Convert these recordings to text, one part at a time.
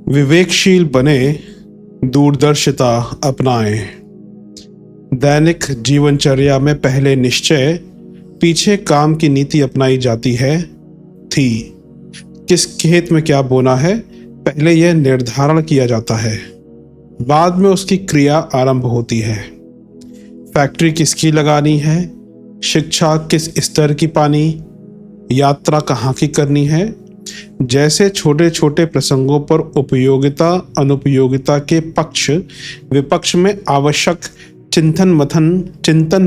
विवेकशील बने, दूरदर्शिता अपनाएं। दैनिक जीवनचर्या में पहले निश्चय, पीछे काम की नीति अपनाई जाती है। थी किस खेत में क्या बोना है, पहले यह निर्धारण किया जाता है, बाद में उसकी क्रिया आरंभ होती है। फैक्ट्री किसकी लगानी है, शिक्षा किस स्तर की पानी, यात्रा कहाँ की करनी है, जैसे छोटे छोटे प्रसंगों पर उपयोगिता अनुपयोगिता के पक्ष विपक्ष में आवश्यक चिंतन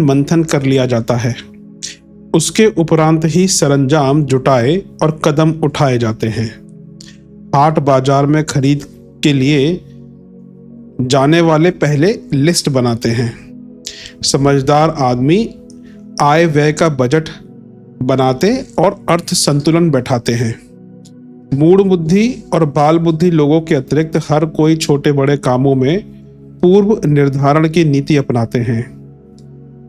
मंथन कर लिया जाता है। उसके उपरांत ही सरंजाम जुटाए और कदम उठाए जाते हैं। हाट बाजार में खरीद के लिए जाने वाले पहले लिस्ट बनाते हैं। समझदार आदमी आय व्यय का बजट बनाते और अर्थ संतुलन बैठाते हैं। मूढ़ बुद्धि और बाल बुद्धि लोगों के अतिरिक्त हर कोई छोटे बड़े कामों में पूर्व निर्धारण की नीति अपनाते हैं।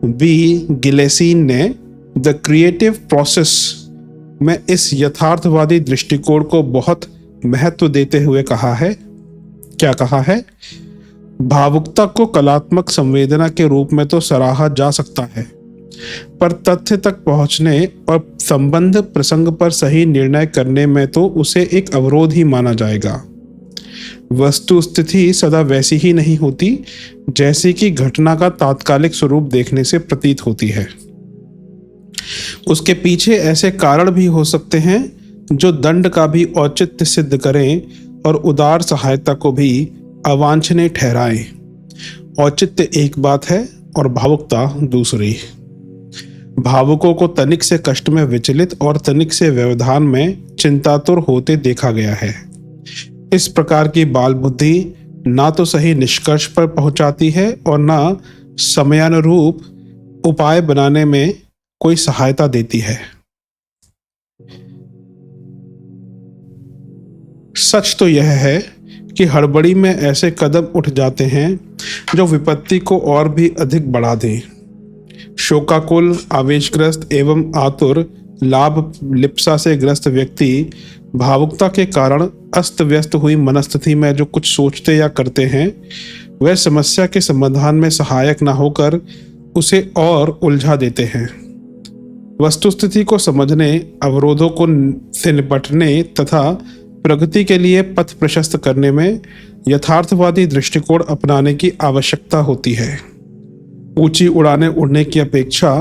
बी गिलेसीन ने द क्रिएटिव प्रोसेस में इस यथार्थवादी दृष्टिकोण को बहुत महत्व देते हुए कहा है। क्या कहा है? भावुकता को कलात्मक संवेदना के रूप में तो सराहा जा सकता है, पर तथ्य तक पहुंचने और संबंध प्रसंग पर सही निर्णय करने में तो उसे एक अवरोध ही माना जाएगा। वस्तु स्थिति सदा वैसी ही नहीं होती जैसी कि घटना का तात्कालिक स्वरूप देखने से प्रतीत होती है। उसके पीछे ऐसे कारण भी हो सकते हैं जो दंड का भी औचित्य सिद्ध करें और उदार सहायता को भी अवांछनीय ठहराएं। औचित्य एक बात है और भावुकता दूसरी। भावुकों को तनिक से कष्ट में विचलित और तनिक से व्यवधान में चिंतातुर होते देखा गया है। इस प्रकार की बाल बुद्धि ना तो सही निष्कर्ष पर पहुंचाती है और ना समयानुरूप उपाय बनाने में कोई सहायता देती है। सच तो यह है कि हड़बड़ी में ऐसे कदम उठ जाते हैं जो विपत्ति को और भी अधिक बढ़ा दें। शोकाकुल, आवेशग्रस्त एवं आतुर, लाभ लिप्सा से ग्रस्त व्यक्ति भावुकता के कारण अस्त व्यस्त हुई मनस्थिति में जो कुछ सोचते या करते हैं, वह समस्या के समाधान में सहायक न होकर उसे और उलझा देते हैं। वस्तुस्थिति को समझने, अवरोधों को से निपटने तथा प्रगति के लिए पथ प्रशस्त करने में यथार्थवादी दृष्टिकोण अपनाने की आवश्यकता होती है। ऊंची उड़ानें उड़ने की अपेक्षा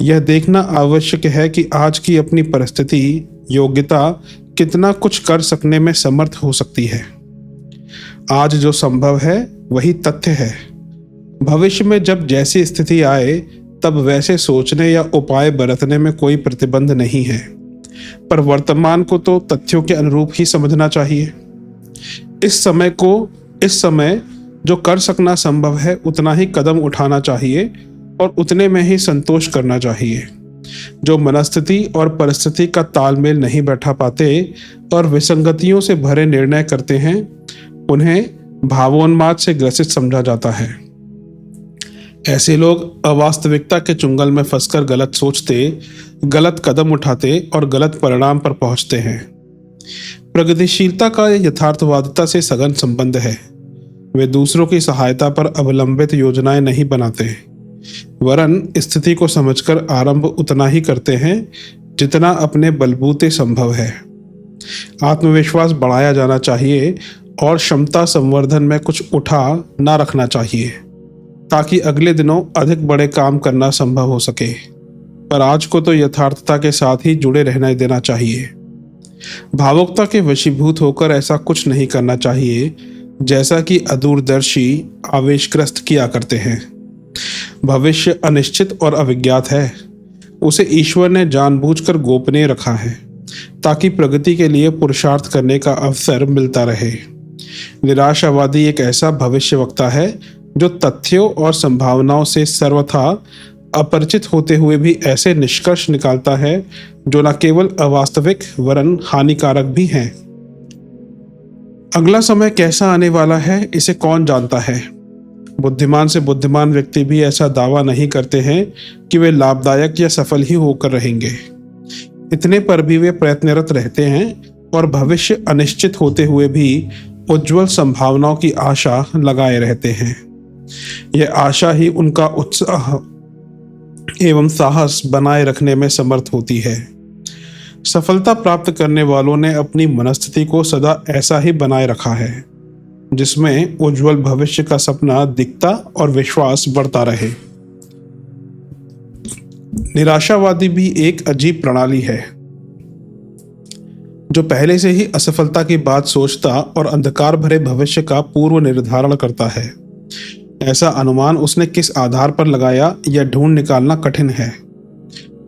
यह देखना आवश्यक है कि आज की अपनी परिस्थिति, योग्यता कितना कुछ कर सकने में समर्थ हो सकती है। आज जो संभव है वही तथ्य है। भविष्य में जब जैसी स्थिति आए तब वैसे सोचने या उपाय बरतने में कोई प्रतिबंध नहीं है, पर वर्तमान को तो तथ्यों के अनुरूप ही समझना चाहिए। इस समय जो कर सकना संभव है उतना ही कदम उठाना चाहिए और उतने में ही संतोष करना चाहिए। जो मनस्थिति और परिस्थिति का तालमेल नहीं बैठा पाते और विसंगतियों से भरे निर्णय करते हैं, उन्हें भावोन्माद से ग्रसित समझा जाता है। ऐसे लोग अवास्तविकता के चुंगल में फंसकर गलत सोचते, गलत कदम उठाते और गलत परिणाम पर पहुंचते हैं। प्रगतिशीलता का यथार्थवादिता से सघन संबंध है। वे दूसरों की सहायता पर अवलंबित योजनाएं नहीं बनाते, वरन स्थिति को समझकर आरंभ उतना ही करते हैं जितना अपने बलबूते संभव है। आत्मविश्वास बढ़ाया जाना चाहिए और क्षमता संवर्धन में कुछ उठा ना रखना चाहिए, ताकि अगले दिनों अधिक बड़े काम करना संभव हो सके। पर आज को तो यथार्थता के साथ ही जुड़े रहने देना चाहिए। भावुकता के वशीभूत होकर ऐसा कुछ नहीं करना चाहिए जैसा कि अदूरदर्शी आवेशग्रस्त किया करते हैं। भविष्य अनिश्चित और अविज्ञात है। उसे ईश्वर ने जानबूझकर गोपनीय रखा है ताकि प्रगति के लिए पुरुषार्थ करने का अवसर मिलता रहे। निराशावादी एक ऐसा भविष्यवक्ता है जो तथ्यों और संभावनाओं से सर्वथा अपरिचित होते हुए भी ऐसे निष्कर्ष निकालता है जो न केवल अवास्तविक वरन हानिकारक भी हैं। अगला समय कैसा आने वाला है इसे कौन जानता है। बुद्धिमान से बुद्धिमान व्यक्ति भी ऐसा दावा नहीं करते हैं कि वे लाभदायक या सफल ही होकर रहेंगे। इतने पर भी वे प्रयत्नरत रहते हैं और भविष्य अनिश्चित होते हुए भी उज्जवल संभावनाओं की आशा लगाए रहते हैं। यह आशा ही उनका उत्साह एवं साहस बनाए रखने में समर्थ होती है। सफलता प्राप्त करने वालों ने अपनी मनस्थिति को सदा ऐसा ही बनाए रखा है जिसमें उज्जवल भविष्य का सपना दिखता और विश्वास बढ़ता रहे। निराशावादी भी एक अजीब प्रणाली है जो पहले से ही असफलता की बात सोचता और अंधकार भरे भविष्य का पूर्व निर्धारण करता है। ऐसा अनुमान उसने किस आधार पर लगाया यह ढूंढ निकालना कठिन है।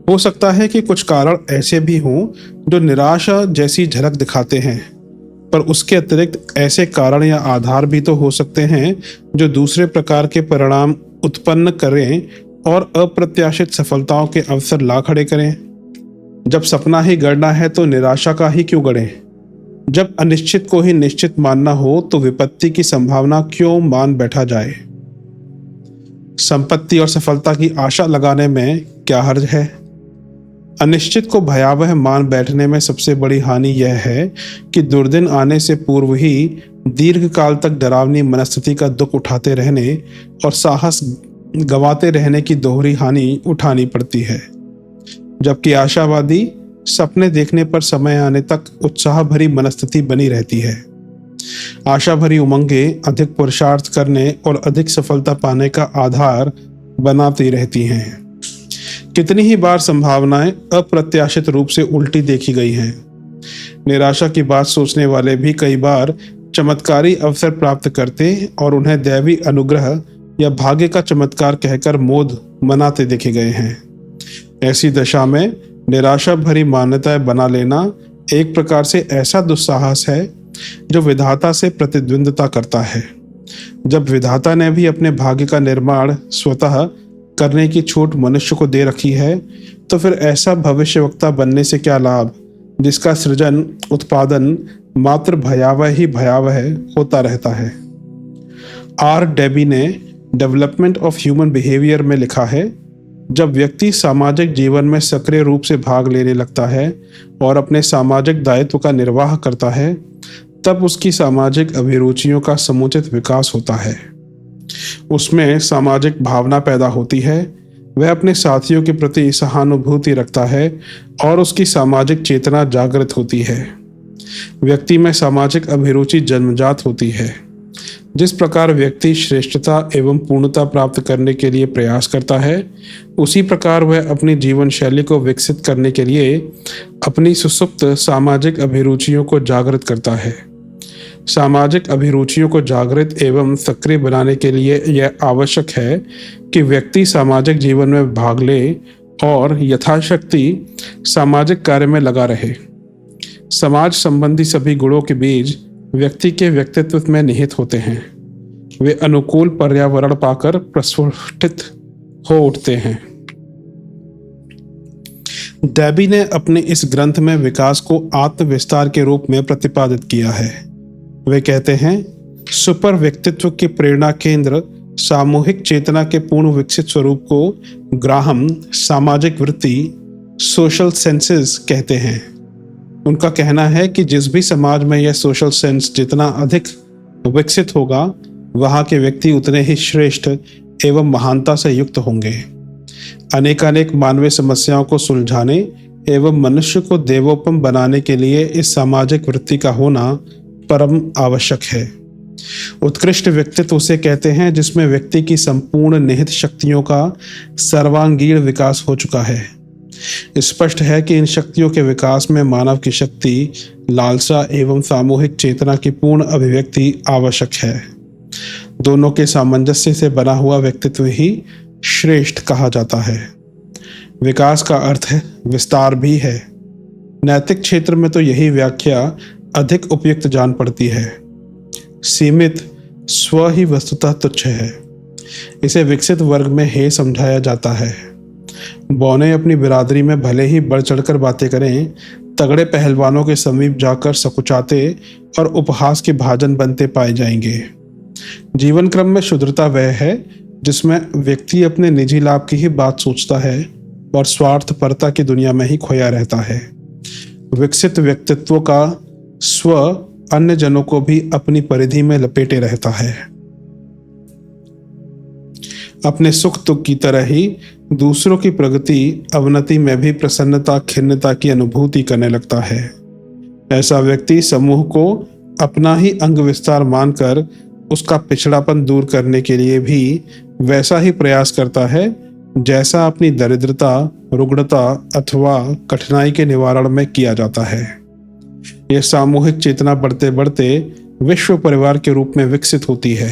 हो सकता है कि कुछ कारण ऐसे भी हों जो निराशा जैसी झलक दिखाते हैं, पर उसके अतिरिक्त ऐसे कारण या आधार भी तो हो सकते हैं जो दूसरे प्रकार के परिणाम उत्पन्न करें और अप्रत्याशित सफलताओं के अवसर ला खड़े करें। जब सपना ही गढ़ना है तो निराशा का ही क्यों गढ़ें? जब अनिश्चित को ही निश्चित मानना हो तो विपत्ति की संभावना क्यों मान बैठा जाए? संपत्ति और सफलता की आशा लगाने में क्या हर्ज है? अनिश्चित को भयावह मान बैठने में सबसे बड़ी हानि यह है कि दुर्दिन आने से पूर्व ही दीर्घ काल तक डरावनी मनस्थिति का दुख उठाते रहने और साहस गंवाते रहने की दोहरी हानि उठानी पड़ती है। जबकि आशावादी सपने देखने पर समय आने तक उत्साह भरी मनस्थिति बनी रहती है। आशा भरी उमंगें अधिक पुरुषार्थ करने और अधिक सफलता पाने का आधार बनाती रहती हैं। कितनी ही बार संभावनाएं अप्रत्याशित रूप से उल्टी देखी गई हैं। निराशा की बात सोचने वाले भी कई बार चमत्कारी अवसर प्राप्त करते और उन्हें दैवी अनुग्रह या भाग्य का चमत्कार कहकर मोद मनाते देखे गए हैं। ऐसी दशा में निराशा भरी मान्यताएं बना लेना एक प्रकार से ऐसा दुस्साहस है जो विधाता से प्रतिद्वंद्विता करता है। जब विधाता ने भी अपने भाग्य का निर्माण स्वतः करने की छूट मनुष्य को दे रखी है तो फिर ऐसा भविष्यवक्ता बनने से क्या लाभ जिसका सृजन उत्पादन मात्र भयावह ही भयावह होता रहता है। आर डेबी ने डेवलपमेंट ऑफ ह्यूमन बिहेवियर में लिखा है, जब व्यक्ति सामाजिक जीवन में सक्रिय रूप से भाग लेने लगता है और अपने सामाजिक दायित्व का निर्वाह करता है तब उसकी सामाजिक अभिरुचियों का समुचित विकास होता है। उसमें सामाजिक भावना पैदा होती है, वह अपने साथियों के प्रति सहानुभूति रखता है और उसकी सामाजिक चेतना जागृत होती है। व्यक्ति में सामाजिक अभिरुचि जन्मजात होती है। जिस प्रकार व्यक्ति श्रेष्ठता एवं पूर्णता प्राप्त करने के लिए प्रयास करता है उसी प्रकार वह अपनी जीवन शैली को विकसित करने के लिए अपनी सुसुप्त सामाजिक अभिरुचियों को जागृत करता है। सामाजिक अभिरुचियों को जागृत एवं सक्रिय बनाने के लिए यह आवश्यक है कि व्यक्ति सामाजिक जीवन में भाग ले और यथाशक्ति सामाजिक कार्य में लगा रहे। समाज संबंधी सभी गुणों के बीज व्यक्ति के व्यक्तित्व में निहित होते हैं। वे अनुकूल पर्यावरण पाकर प्रस्फुटित हो उठते हैं। डेबी ने अपने इस ग्रंथ में विकास को आत्मविस्तार के रूप में प्रतिपादित किया है। वे कहते हैं, सुपर व्यक्तित्व के प्रेरणा केंद्र सामूहिक चेतना के पूर्ण विकसित स्वरूप को ग्राहम सामाजिक वृत्ति सोशल सेंसेस कहते हैं। उनका कहना है कि जिस भी समाज में यह सोशल सेंस जितना अधिक विकसित होगा वहाँ के व्यक्ति उतने ही श्रेष्ठ एवं महानता से युक्त होंगे। अनेकानेक मानवीय समस्याओं को सुलझाने एवं मनुष्य को देवोपम बनाने के लिए इस सामाजिक वृत्ति का होना परम आवश्यक है। उत्कृष्ट व्यक्तित्व उसे कहते हैं जिसमें व्यक्ति की संपूर्ण निहित शक्तियों का सर्वांगीण विकास हो चुका है। स्पष्ट है कि इन शक्तियों के विकास में मानव की शक्ति, लालसा एवं सामूहिक चेतना की पूर्ण अभिव्यक्ति आवश्यक है। दोनों के सामंजस्य से बना हुआ व्यक्तित्व ही श्रेष्ठ कहा जाता है। विकास का अर्थ है विस्तार भी है। नैतिक क्षेत्र में तो यही व्याख्या अधिक उपयुक्त जान पड़ती है। सीमित स्व ही वस्तुतः तुच्छ है। इसे विकसित वर्ग में हे समझाया जाता है। बौने अपनी बिरादरी में भले ही बढ़ चढ़कर बातें करें, तगड़े पहलवानों के समीप जाकर सकुचाते और उपहास के भाजन बनते पाए जाएंगे। जीवन क्रम में शुद्धता वह है जिसमें व्यक्ति अपने निजी लाभ की ही बात सोचता है और स्वार्थपरता की दुनिया में ही खोया रहता है। विकसित व्यक्तित्व का स्व अन्य जनों को भी अपनी परिधि में लपेटे रहता है। अपने सुख दुख की तरह ही दूसरों की प्रगति अवनति में भी प्रसन्नता खिन्नता की अनुभूति करने लगता है। ऐसा व्यक्ति समूह को अपना ही अंग विस्तार मानकर उसका पिछड़ापन दूर करने के लिए भी वैसा ही प्रयास करता है जैसा अपनी दरिद्रता, रुग्णता अथवा कठिनाई के निवारण में किया जाता है। यह सामूहिक चेतना बढ़ते बढ़ते विश्व परिवार के रूप में विकसित होती है।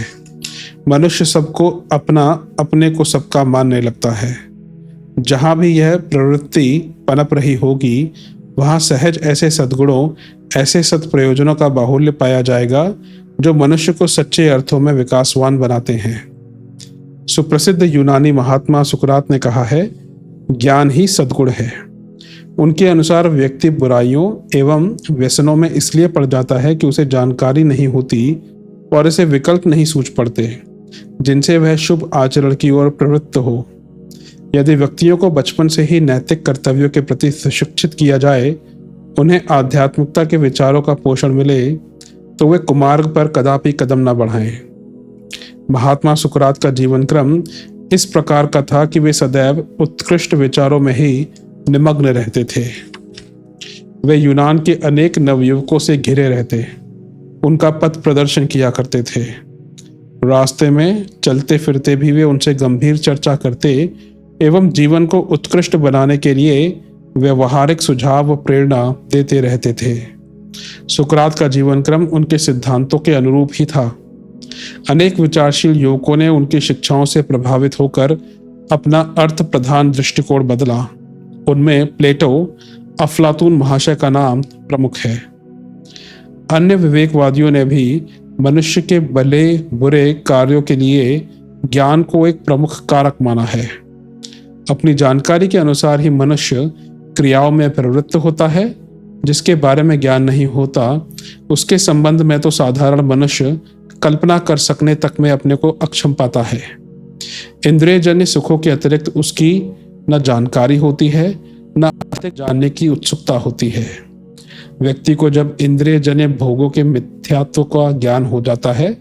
मनुष्य सबको अपना, अपने को सबका मानने लगता है। जहाँ भी यह प्रवृत्ति पनप रही होगी, वहाँ सहज ऐसे सद्गुणों, ऐसे सत्प्रयोजनों का बाहुल्य पाया जाएगा जो मनुष्य को सच्चे अर्थों में विकासवान बनाते हैं। सुप्रसिद्ध यूनानी महात्मा सुकरात ने कहा है, ज्ञान ही सद्गुण है। उनके अनुसार व्यक्ति बुराइयों एवं व्यसनों में इसलिए पड़ जाता है कि उसे जानकारी नहीं होती और इसे विकल्प नहीं सूझ पड़ते जिनसे वह शुभ आचरण की ओर प्रवृत्त हो। यदि व्यक्तियों को बचपन से ही नैतिक कर्तव्यों के प्रति सुशिक्षित किया जाए, उन्हें आध्यात्मिकता के विचारों का पोषण मिले, तो वे कुमार्ग पर कदापि कदम न बढ़ाएं। महात्मा सुकरात का जीवन क्रम इस प्रकार का था कि वे सदैव उत्कृष्ट विचारों में ही निमग्न रहते थे। वे यूनान के अनेक नवयुवकों से घिरे रहते, उनका पथ प्रदर्शन किया करते थे। रास्ते में चलते फिरते भी वे उनसे गंभीर चर्चा करते एवं जीवन को उत्कृष्ट बनाने के लिए व्यवहारिक सुझाव व प्रेरणा देते रहते थे। सुकरात का जीवन क्रम उनके सिद्धांतों के अनुरूप ही था। अनेक विचारशील युवकों ने उनकी शिक्षाओं से प्रभावित होकर अपना अर्थ प्रधान दृष्टिकोण बदला। उनमें प्लेटो, अफलातून महाशय का नाम प्रमुख है। अन्य विवेकवादियों ने भी मनुष्य के भले बुरे कार्यों के लिए ज्ञान को एक प्रमुख कारक माना है। अपनी जानकारी के अनुसार ही मनुष्य क्रियाओं में प्रवृत्त होता है। जिसके बारे में ज्ञान नहीं होता, उसके संबंध में तो साधारण मनुष्य कल्पना कर सकने तक में अपने को अक्षम पाता है। इंद्रियजन्य सुखों के अतिरिक्त उसकी न जानकारी होती है, न अधिक जानने की उत्सुकता होती है। व्यक्ति को जब इंद्रियजन्य भोगों के मिथ्यात्व का ज्ञान हो जाता है,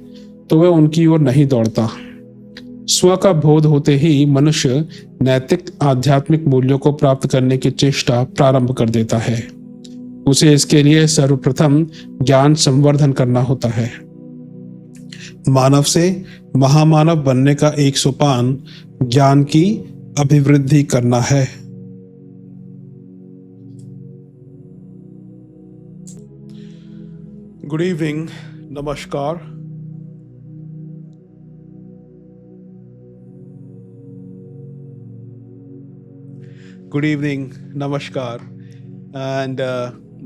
तो वह उनकी ओर नहीं दौड़ता। स्व का बोध होते ही मनुष्य नैतिक आध्यात्मिक मूल्यों को प्राप्त करने की चेष्टा प्रारंभ कर देता है। उसे इसके लिए सर्वप्रथम ज्ञान संवर्धन करना होता है। मानव से महामानव बनने का एक सोपान ज्ञान की अभिवृद्धि करना है। गुड इवनिंग, नमस्कार। Good evening, namaskar, and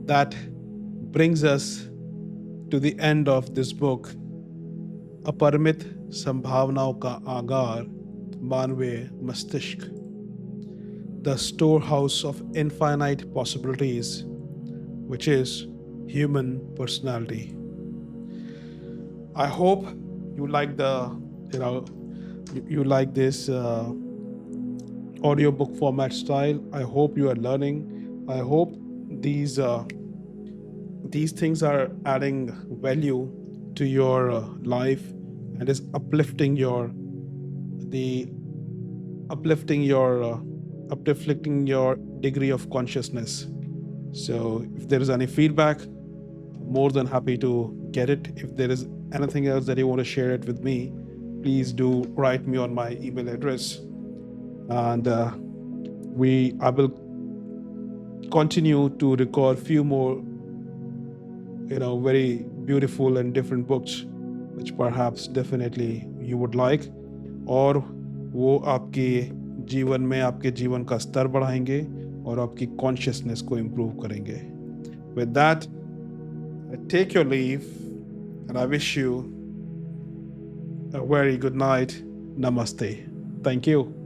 that brings us to the end of this book, अपरिमित संभावनाओं का आगार मानवीय मस्तिष्क, the storehouse of infinite possibilities, which is human personality. I hope you like you like this audiobook format style. I hope you are learning. I hope these things are adding value to your life and is uplifting your degree of consciousness. So if there is any feedback, more than happy to get it. If there is anything else that you want to share it with me, please do write me on my email address, and I will continue to record few more very beautiful and different books which perhaps definitely you would like, और वो आपके जीवन में आपके जीवन का स्तर बढ़ाएंगे और आपकी कॉन्शियसनेस को इम्प्रूव करेंगे. With that, I take your leave and I wish you a very good night. Namaste. Thank you.